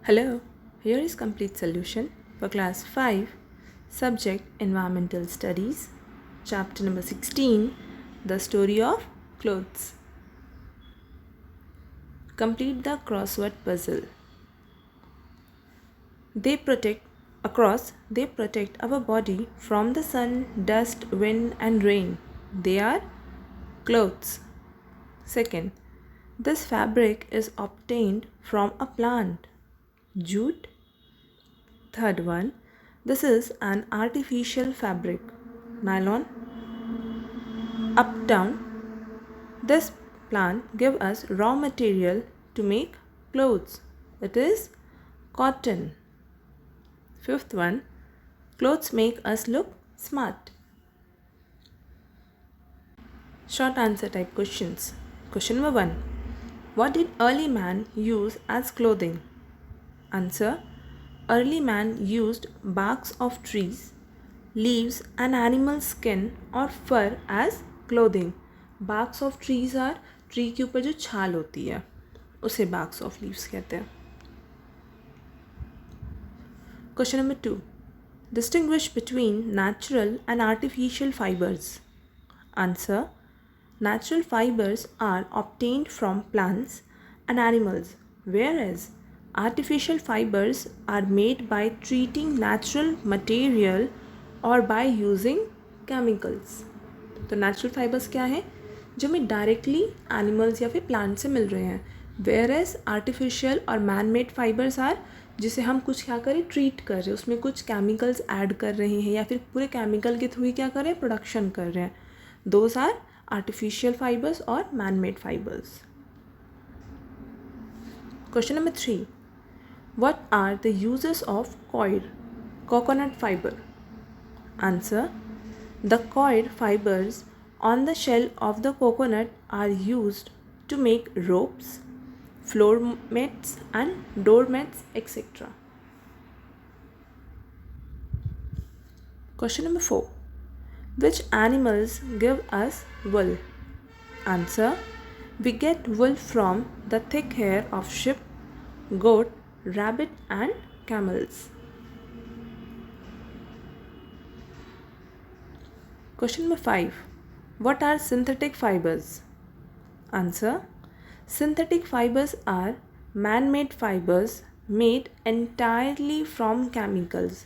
Hello, here is complete solution for class 5, subject Environmental Studies, chapter number 16, The Story of Clothes. Complete the crossword puzzle. They protect our body from the sun, dust, wind and rain. They are clothes. Second, this fabric is obtained from a plant. Jute. Third one, this is an artificial fabric. Nylon. Uptown, this plant give us raw material to make clothes. It is cotton. Fifth one, clothes make us look smart. Short answer type questions. Question number 1. What did early man use as clothing? Answer. Early man used barks of trees, leaves and animal skin or fur as clothing. Barks of trees are tree के ऊपर जो छाल होती है उसे barks of leaves कहते हैं. Question number 2. Distinguish between natural and artificial fibers. Answer. Natural fibers are obtained from plants and animals, whereas artificial fibers are made by treating natural material और by using chemicals. तो natural fibers क्या है जो हमें directly animals या फिर plant से मिल रहे हैं, whereas artificial और man made fibers are जिसे हम कुछ क्या करें ट्रीट कर रहे हैं, उसमें कुछ केमिकल्स ऐड कर रहे हैं या फिर पूरे केमिकल के थ्रू ही क्या कर रहे हैं प्रोडक्शन कर रहे हैं. Those are artificial fibers or man-made fibers. Question number 3. What are the uses of coir, coconut fiber? Answer. The coir fibers on the shell of the coconut are used to make ropes, floor mats and door mats, etc. Question number 4. Which animals give us wool? Answer. We get wool from the thick hair of sheep, goat, rabbit and camels. Question number 5. What are synthetic fibers? Answer. Synthetic fibers are man-made fibers made entirely from chemicals.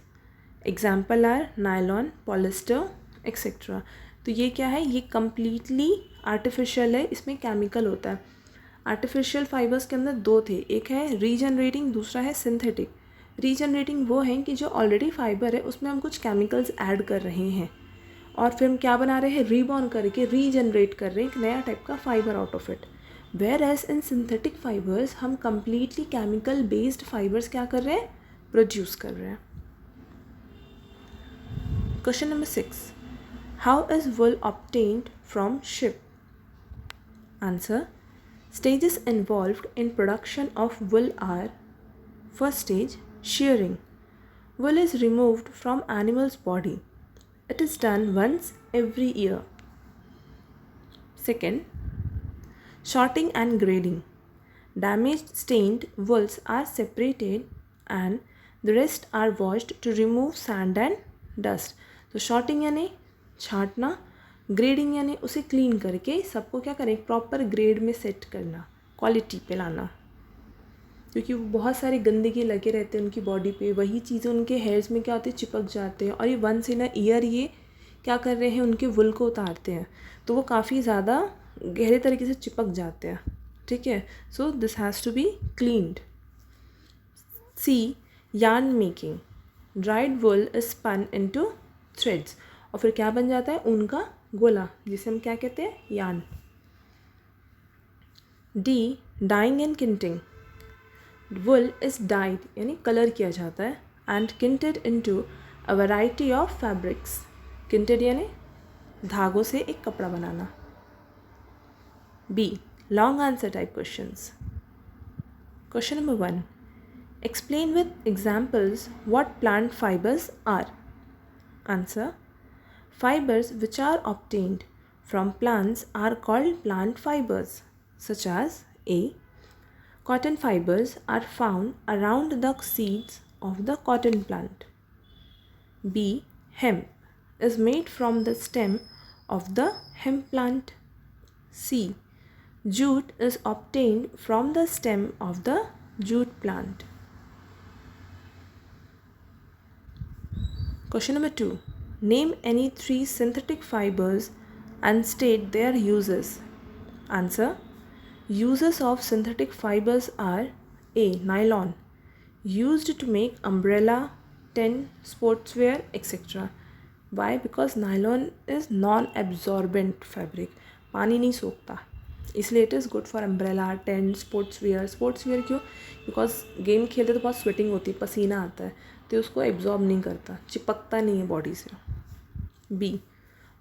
Example are nylon, polyester, etcetera. तो ये क्या है, ये completely artificial है, इसमें chemical होता है. Artificial fibres के अंदर दो थे, एक है रीजनरेटिंग, दूसरा है सिंथेटिक. रीजनरेटिंग वो है कि जो ऑलरेडी फाइबर है उसमें हम कुछ केमिकल्स ऐड कर रहे हैं और फिर हम क्या बना रहे हैं, रीबॉर्न करके रीजनरेट कर रहे हैं एक नया टाइप का fibre out of it. Whereas in synthetic fibres हम कम्प्लीटली केमिकल बेस्ड फाइबर्स क्या कर रहे हैं, प्रोड्यूस कर रहे हैं. Question number 6. How is wool obtained from sheep? Answer. Stages involved in production of wool are: first stage, shearing. Wool is removed from animal's body. It is done once every year. Second, sorting and grading. Damaged stained wools are separated and the rest are washed to remove sand and dust. तो sorting यानी छांटना, grading यानी उसे clean करके सबको क्या करें, proper grade में सेट करना, क्वालिटी पे लाना. क्योंकि वो बहुत सारे गंदगी लगे रहते हैं उनकी बॉडी पे, वही चीज़ें उनके हेयर्स में क्या होती है, चिपक जाते हैं और ये वंस इन अ ईयर ये क्या कर रहे हैं, उनके वुल को उतारते हैं तो वो काफ़ी ज़्यादा गहरे तरीके से चिपक जाते हैं. ठीक है, so this has to be cleaned. C, yarn making. Dried wool is spun into threads और फिर क्या बन जाता है, ऊन का गोला, जिसे हम क्या कहते हैं, yarn. D, dyeing and knitting. Wool is dyed यानी कलर किया जाता है and knitted into a variety of fabrics. Knitted यानी धागों से एक कपड़ा बनाना. B, long answer type questions. Question number 1. Explain with examples what plant fibres are. Answer. Fibers which are obtained from plants are called plant fibers, such as A. Cotton fibers are found around the seeds of the cotton plant. B. Hemp is made from the stem of the hemp plant. C. Jute is obtained from the stem of the jute plant. Question number 2. Name any 3 synthetic fibers and state their uses. Answer. Uses of synthetic fibers are A. Nylon, used to make umbrella, tent, sportswear, etc. Why? Because nylon is non-absorbent fabric. पानी नहीं सोखता, इसलिए it is good for umbrella, tent, sportswear क्यों? Because game खेलते तो बहुत sweating होती है, पसीना आता है, तो उसको एब्जॉर्ब नहीं करता, चिपकता नहीं है बॉडी से. B.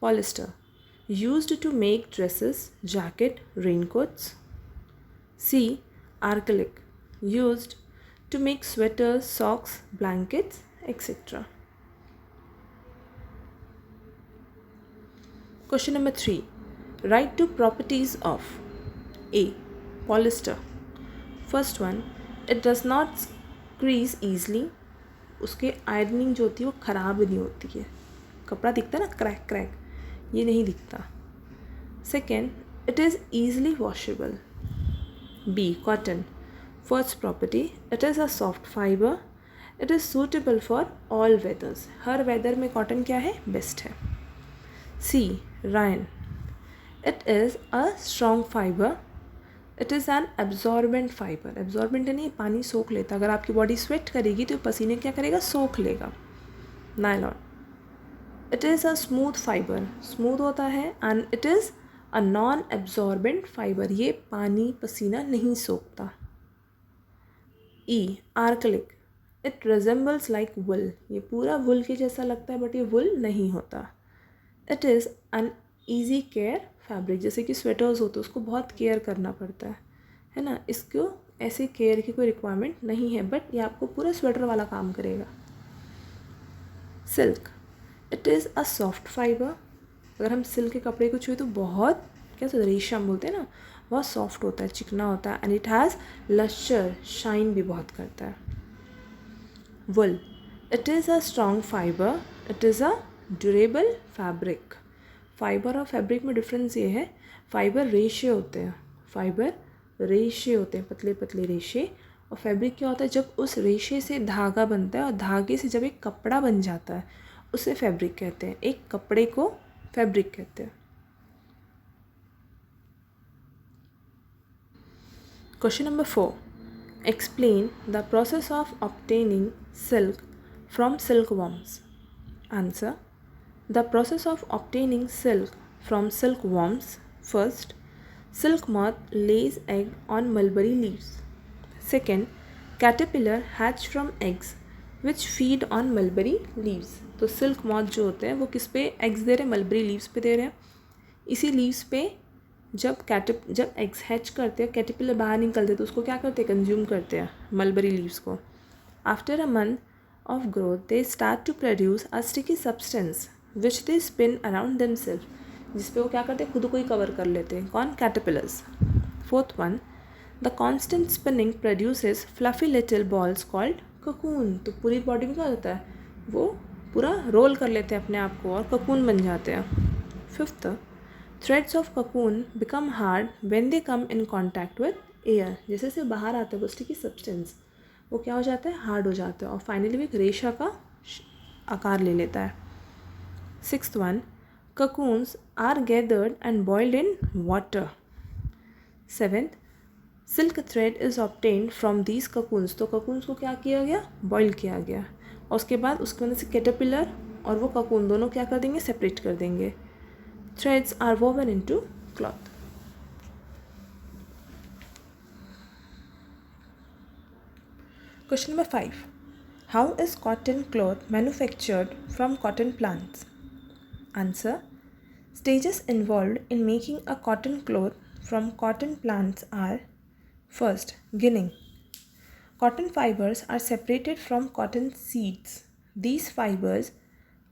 Polyester, used to make dresses, jacket, raincoats. C. Acrylic, used to make sweaters, socks, blankets, etc. Question number 3. Write two properties of A. Polyester. First one, it does not crease easily. उसके ironing जो होती है वो ख़राब नहीं होती है. कपड़ा दिखता है ना क्रैक, ये नहीं दिखता. Second, it is easily washable. B. Cotton. First property, it is a soft fiber. It is suitable for all weathers. हर वेदर में कॉटन क्या है? बेस्ट है. C. Rayon. It is a strong fiber. It is an absorbent fiber. Absorbent है नहीं, पानी सोख लेता. अगर आपकी बॉडी स्वेट करेगी तो पसीने क्या करेगा? सोख लेगा. Nylon. It is a smooth fiber. Smooth होता है and it is a non-absorbent fiber. ये पानी पसीना नहीं सोखता. E. Archaic. It resembles like wool. ये पूरा wool के जैसा लगता है बट ये wool नहीं होता. It is an easy care fabric. जैसे कि स्वेटर्स होते हैं उसको बहुत केयर करना पड़ता है ना, इसको ऐसे केयर की कोई रिक्वायरमेंट नहीं है बट ये आपको पूरा स्वेटर वाला काम करेगा. Silk. It is a soft fiber. अगर हम सिल्क के कपड़े को छुए तो बहुत कैसे रेशम बोलते हैं ना, बहुत सॉफ्ट होता है, चिकना होता है. And it has lustre, shine भी बहुत करता है. Wool. It is a strong fibre. It is a durable fabric. Fibre और फैब्रिक में डिफरेंस ये है, फाइबर रेशे होते हैं, पतले पतले रेशे. और फैब्रिक क्या होता है? जब उस रेशे से धागा बनता है और धागे से जब एक कपड़ा बन जाता है उसे फैब्रिक कहते हैं. एक कपड़े को फैब्रिक कहते हैं. Question number 4. Explain the process of obtaining silk from silkworms. Answer. The process of obtaining silk from silkworms. First, silk moth lays egg on mulberry leaves. Second, caterpillar hatch from eggs which feed on mulberry leaves. तो silk moth जो होते हैं वो किस पे eggs दे रहे हैं? mulberry leaves पे दे रहे हैं. इसी leaves पे जब एग्स हैच करते हैं, कैटरपिलर बाहर निकलते तो उसको क्या करते हैं? कंज्यूम करते हैं मलबरी लीव्स को. After a month of growth they start to produce a sticky substance which they spin around themself, जिस पे वो क्या करते हैं? खुद को ही कवर कर लेते हैं. कौन? Caterpillars. Fourth one, the constant spinning produces fluffy little balls called cocoon. तो पूरी बॉडी में क्या होता है? वो पूरा रोल कर लेते हैं अपने आप को और ककून बन जाते हैं. Fifth, threads of cocoon become hard when they come in contact with air. जैसे जैसे बाहर आता है वो स्टिकी सब्सटेंस, वो क्या हो जाता है? हार्ड हो जाता है और फाइनली वो एक रेशा का आकार ले लेता है. Sixth one, cocoons are gathered and boiled in water. Seventh, silk thread is obtained from these cocoons. तो ककून्स को क्या किया गया? बॉइल किया गया और उसके बाद उसके अंदर से कैटरपिलर और वो ककून दोनों क्या कर देंगे? सेपरेट कर देंगे. Threads are woven into cloth. Question number 5. How is cotton cloth manufactured from cotton plants? Answer. Stages involved in making a cotton cloth from cotton plants are: first, ginning. Cotton fibers are separated from cotton seeds. These fibers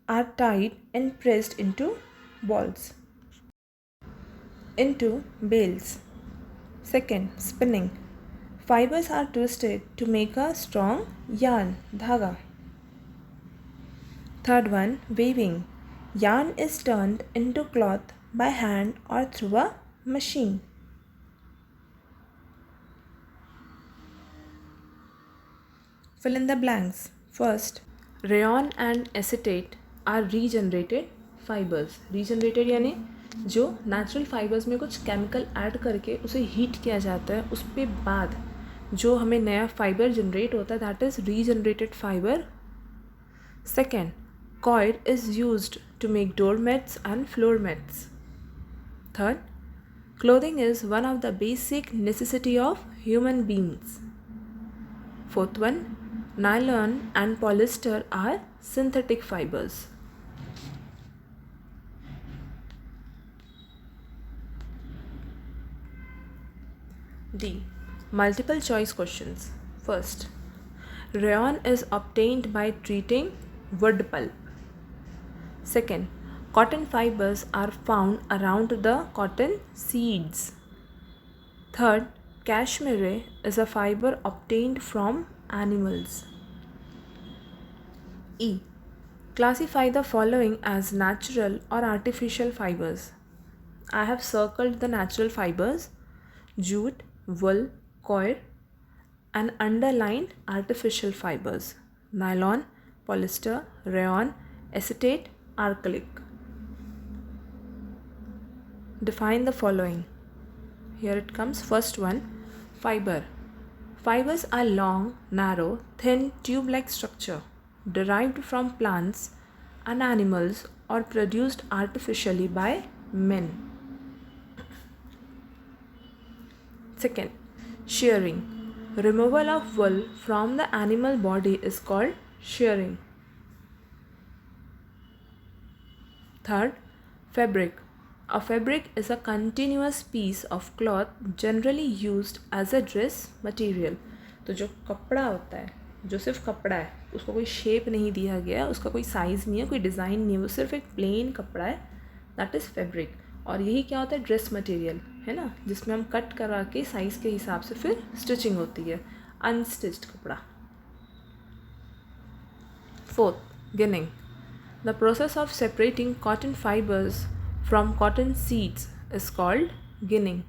are tied and pressed into balls, into bales. Second, spinning. Fibers are twisted to make a strong yarn, dhaga. Third one, weaving. Yarn is turned into cloth by hand or through a machine. Fill in the blanks. First, rayon and acetate are regenerated fibers. Regenerated यानी जो natural fibres में कुछ chemical add करके उसे heat किया जाता है, उस पे बाद जो हमें नया फाइबर जनरेट होता है, that is regenerated fibre. Second, coir is used to make doormats and floor mats. Third, clothing is one of the basic necessity of human beings. Fourth one, nylon and polyester are synthetic fibers. D. Multiple choice questions. First, rayon is obtained by treating wood pulp. Second, cotton fibers are found around the cotton seeds. Third, cashmere is a fiber obtained from animals. E. Classify the following as natural or artificial fibers. I have circled the natural fibers: jute, wool, coir, and underlined artificial fibers: nylon, polyester, rayon, acetate, acrylic. Define the following. Here it comes. First one, fiber. Fibers are long, narrow, thin tube-like structure derived from plants and animals or produced artificially by men. Second, shearing. Removal of wool from the animal body is called shearing. Third, fabric. A fabric is a continuous piece of cloth generally used as a dress material. तो जो कपड़ा होता है, जो सिर्फ कपड़ा है, उसको कोई शेप नहीं दिया गया, उसका कोई साइज़ नहीं है, कोई डिज़ाइन नहीं है, वो सिर्फ एक प्लेन कपड़ा है, दैट इज़ फैब्रिक. और यही क्या होता है? ड्रेस मटेरियल है ना, जिसमें हम कट करा के साइज़ के हिसाब से फिर स्टिचिंग होती है, अनस्टिच्ड कपड़ा. Fourth, ginning. The process of separating cotton fibers from cotton seeds is called ginning.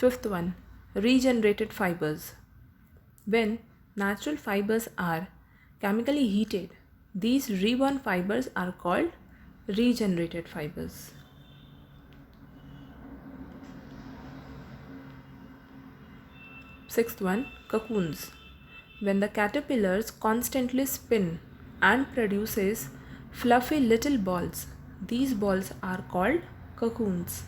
Fifth one, regenerated fibers. When natural fibers are chemically heated, these reborn fibers are called regenerated fibers. Sixth one, cocoons. When the caterpillars constantly spin and produces fluffy little balls, these balls are called cocoons.